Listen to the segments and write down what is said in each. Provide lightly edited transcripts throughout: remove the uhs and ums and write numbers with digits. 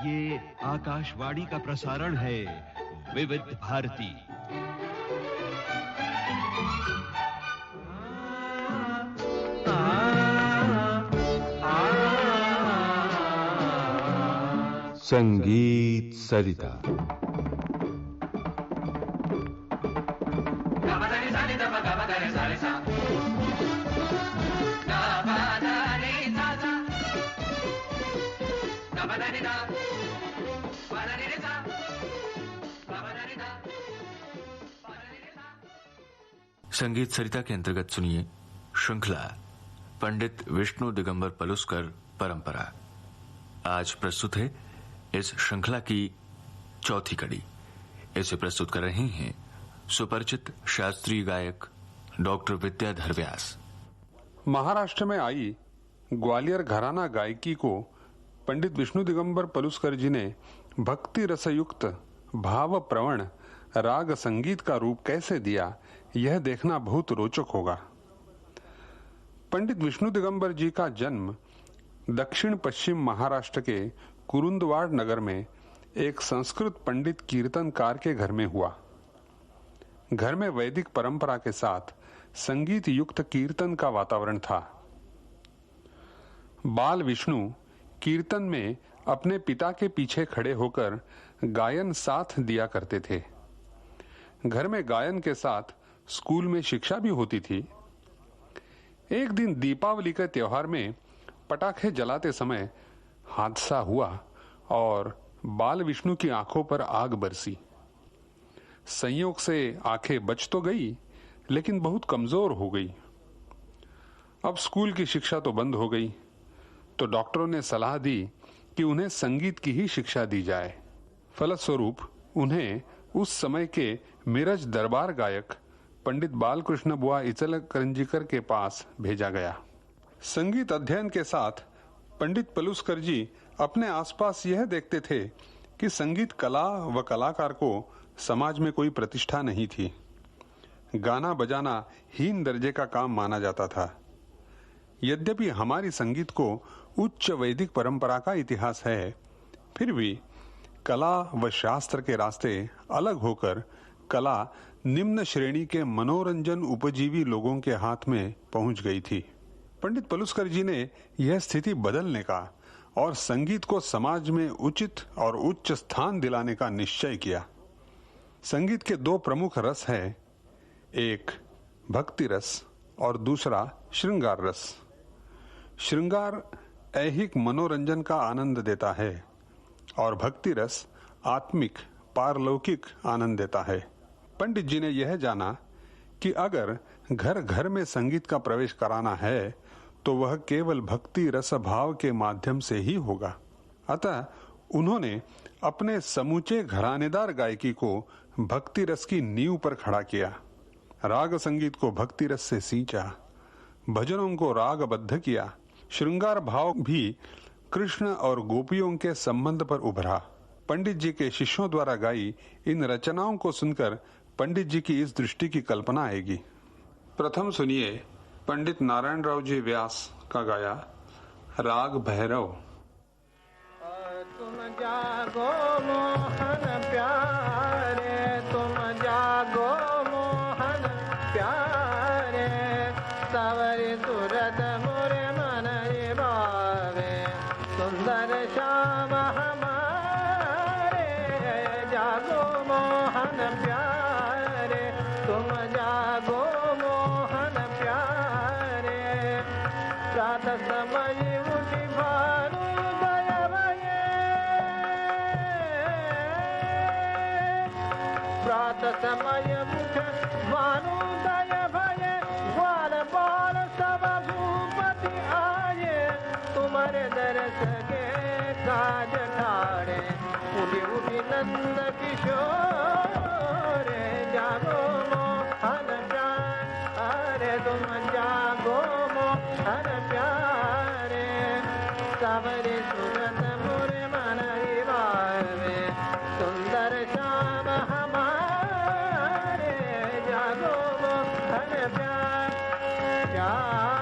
ये आकाशवाणी का प्रसारण है विविध भारती। संगीत सरिता। संगीत सरिता के अंतर्गत सुनिए श्रृंखला पंडित विष्णु दिगंबर पलुस्कर परंपरा। आज प्रस्तुत है इस श्रृंखला की चौथी कड़ी। इसे प्रस्तुत कर रही हैं सुपरिचित शास्त्रीय गायक डॉक्टर विद्याधर व्यास। महाराष्ट्र में आई ग्वालियर घराना गायकी को पंडित विष्णु दिगंबर पलुस्कर जी ने भक्ति रसयुक्त भाव प्रवण राग संगीत का रूप कैसे दिया, यह देखना बहुत रोचक होगा। पंडित विष्णु दिगंबर जी का जन्म दक्षिण पश्चिम महाराष्ट्र के कुरुंदवाड नगर में एक संस्कृत पंडित कीर्तनकार के घर में हुआ। घर में वैदिक परंपरा के साथ संगीत युक्त कीर्तन का वातावरण था। बाल विष्णु कीर्तन में अपने पिता के पीछे खड़े होकर गायन साथ दिया करते थे। घर में गायन के साथ स्कूल में शिक्षा भी होती थी। एक दिन दीपावली के त्योहार में पटाखे जलाते समय हादसा हुआ और बाल विष्णु की आंखों पर आग बरसी। संयोग से आंखें बच तो गई, लेकिन बहुत कमजोर हो गई। अब स्कूल की शिक्षा तो बंद हो गई, तो डॉक्टरों ने सलाह दी कि उन्हें संगीत की ही शिक्षा दी जाए। फलस्वरूप उन्हें उस समय के मिरज दरबार गायक पंडित बालकृष्ण बुआ इचलकरंजीकर के पास भेजा गया। संगीत अध्ययन के साथ पंडित पलुस्कर जी अपने आसपास यह देखते थे कि संगीत कला व कलाकार को समाज में कोई प्रतिष्ठा नहीं थी। गाना बजाना हीन दर्जे का काम माना जाता था। यद्यपि हमारी संगीत को उच्च वैदिक परंपरा का इतिहास है, फिर भी कला व शास्त्र के रास्ते अलग होकर कला निम्न श्रेणी के मनोरंजन उपजीवी लोगों के हाथ में पहुंच गई थी। पंडित पलुस्कर जी ने यह स्थिति बदलने का और संगीत को समाज में उचित और उच्च स्थान दिलाने का निश्चय किया। संगीत के दो प्रमुख रस हैं, एक भक्ति रस और दूसरा श्रृंगार रस। श्रृंगार ऐहिक मनोरंजन का आनंद देता है और भक्ति रस आत्मिक पारलौकिक आनंद देता है। पंडित जी ने यह जाना कि अगर घर घर में संगीत का प्रवेश कराना है तो वह केवल भक्ति रस भाव के माध्यम से ही होगा। अतः उन्होंने अपने समूचे घरानेदार गायकी को भक्ति रस की नींव पर खड़ा किया। राग संगीत को भक्ति रस से सींचा, भजनों को रागबद्ध किया। श्रृंगार भाव भी कृष्ण और गोपियों के संबंध पर उभरा। पंडित जी के शिष्यों द्वारा गाई इन रचनाओं को सुनकर पंडित जी की इस दृष्टि की कल्पना आएगी। प्रथम सुनिए पंडित नारायण राव जी व्यास का गाया राग भैरव। तुम जागो मोहन प्यारे, तुम जागो मोहन प्यारे, सावरी सूरत मोरे मन भावे, सुंदर श्याम हमारे, जागो मोहन प्यारे, तुम जागो मोहन प्यारे, प्रात समय उठी भानु दया भये, प्रात समय उठ भानु दया भये, ग्वाल बाल सब भूपति आये, तुम्हारे दरस के काज ठाड़े, उठी उठी नंद किशोर, जागो मोहन प्यारे, तुम जागो मोहन प्यारे, सावरी सूरत मोरे मन भावे, सुंदर श्याम हमारे, जागो मोहन प्यारे, प्यारे।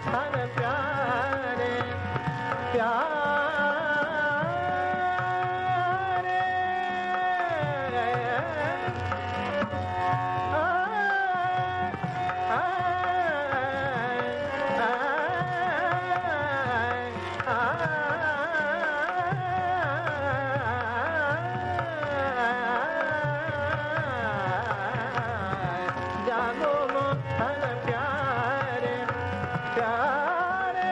हर प्यारे प्यारे जागो मोहन प्यारे प्यारे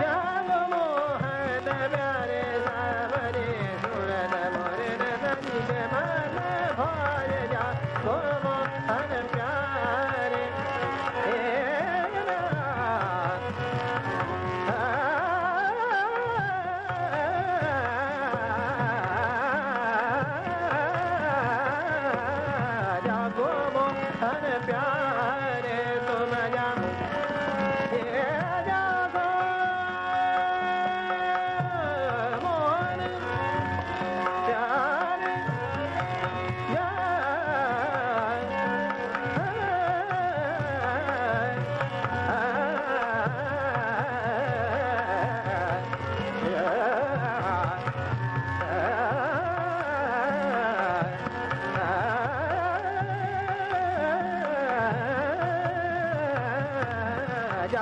जागो मोहन प्यारे सावरे सुरत मोरे नदी के मन भोज जागो मोहन प्यारे जागो मोहन प्यारे तुम जागो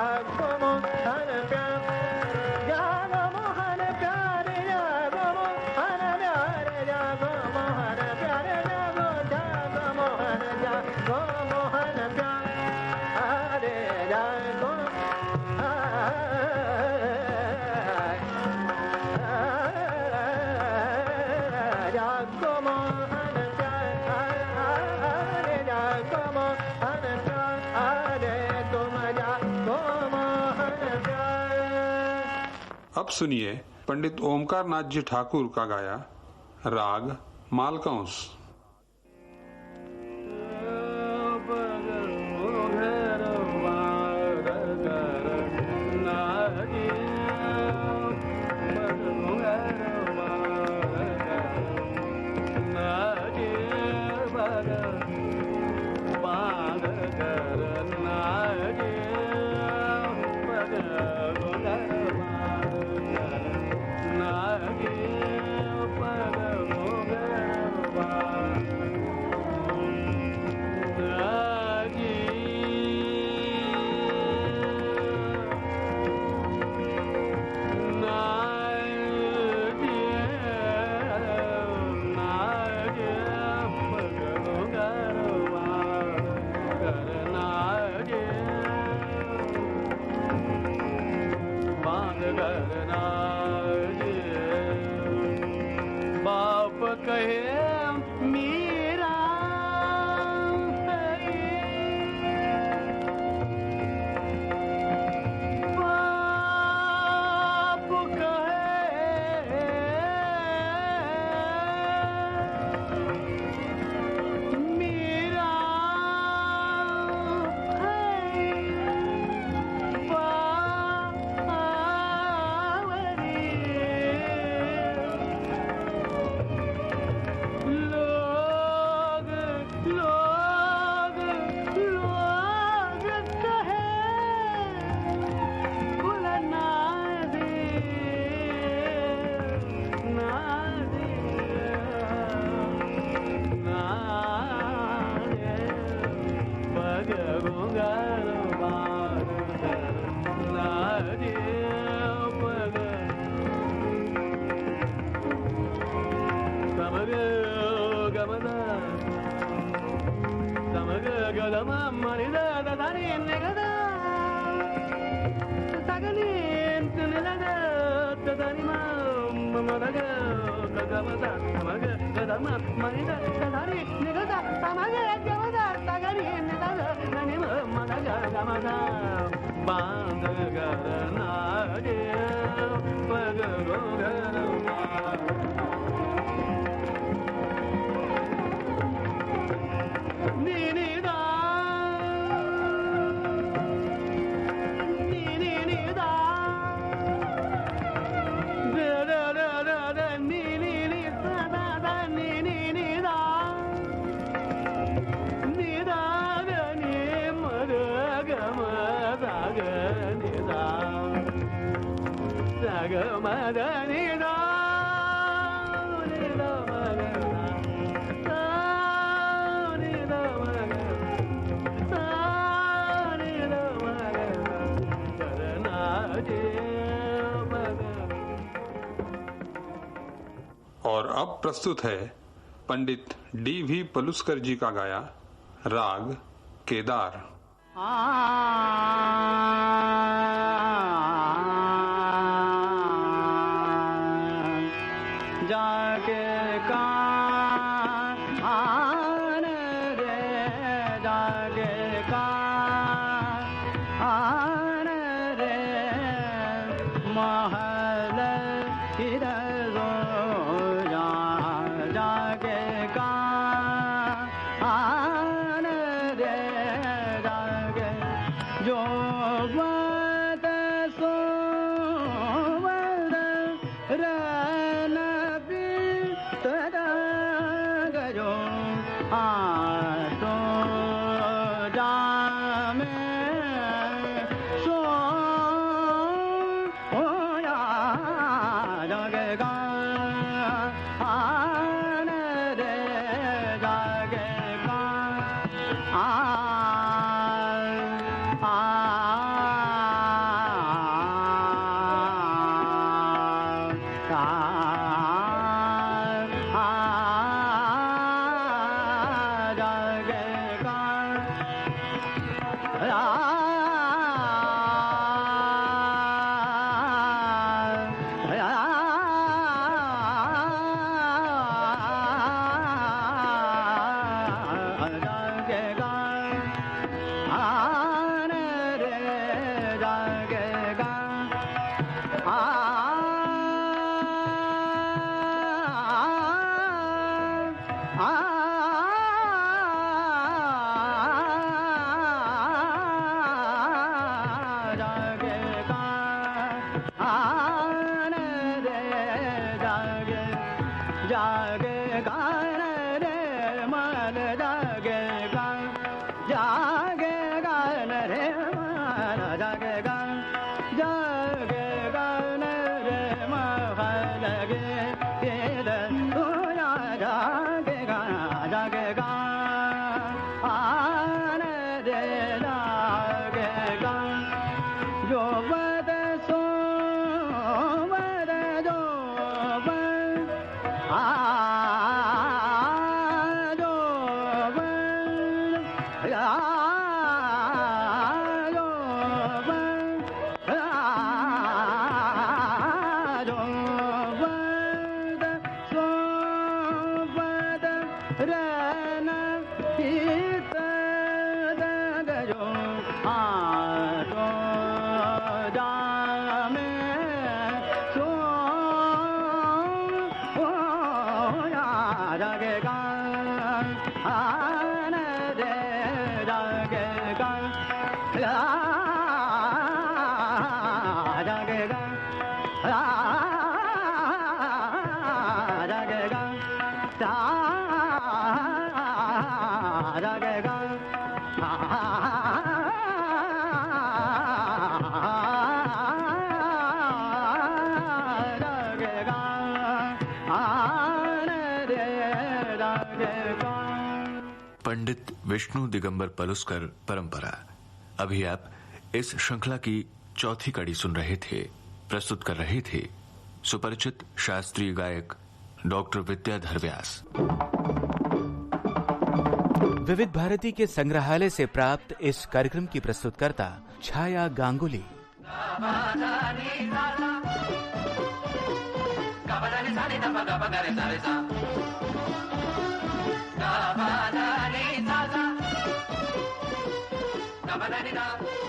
जागो मोहन प्यारे जागो मोहन प्यारे जागो मोहन प्यारे जागो मोहन प्यारे जागो मोहन प्यारे जागो जागो मोहन प्यारे जागो जागो मोहन प्यारे जागो मोहन प्यारे तुम जागो मोहन प्यारे। अब सुनिए पंडित ओमकार नाथ जी ठाकुर का गाया राग मालकंस। बाप कहे मीरा बाप कहे मीरा ग म ध नि धा नि ध म ग सा नि ध म ग सा नि ध म ग सा ना जे म ग। और अब प्रस्तुत है पंडित D.V. पलुस्कर जी का गाया राग केदार। जाके कान रे जाके कान रे महल किरो जाके कान रे जाके जो बात सो रन भी तदा गयो तो जामे सो होया जगेगा आन रे जगेगा जागे गान रे मन जागे गान जागे गान रे मन जागे गान जागे गान रे महल गे केद तुया जागे गान आन रे जागे गान जो बद सो बद जो बद जो बद जो बद जो बद सो बद रन हित दगजो जो जामे सो जगेगा आन रे जगेगा जगेगा जगेगा जगेगा जगेगा आन रे जगेगा। पंडित विष्णु दिगंबर पलुस्कर परंपरा। अभी आप इस श्रृंखला की चौथी कड़ी सुन रहे थे। प्रस्तुत कर रहे थे सुपरिचित शास्त्रीय गायक डॉक्टर विद्याधर व्यास। विविध भारती के संग्रहालय से प्राप्त इस कार्यक्रम की प्रस्तुतकर्ता छाया गांगुली। Ba-da-dee-da.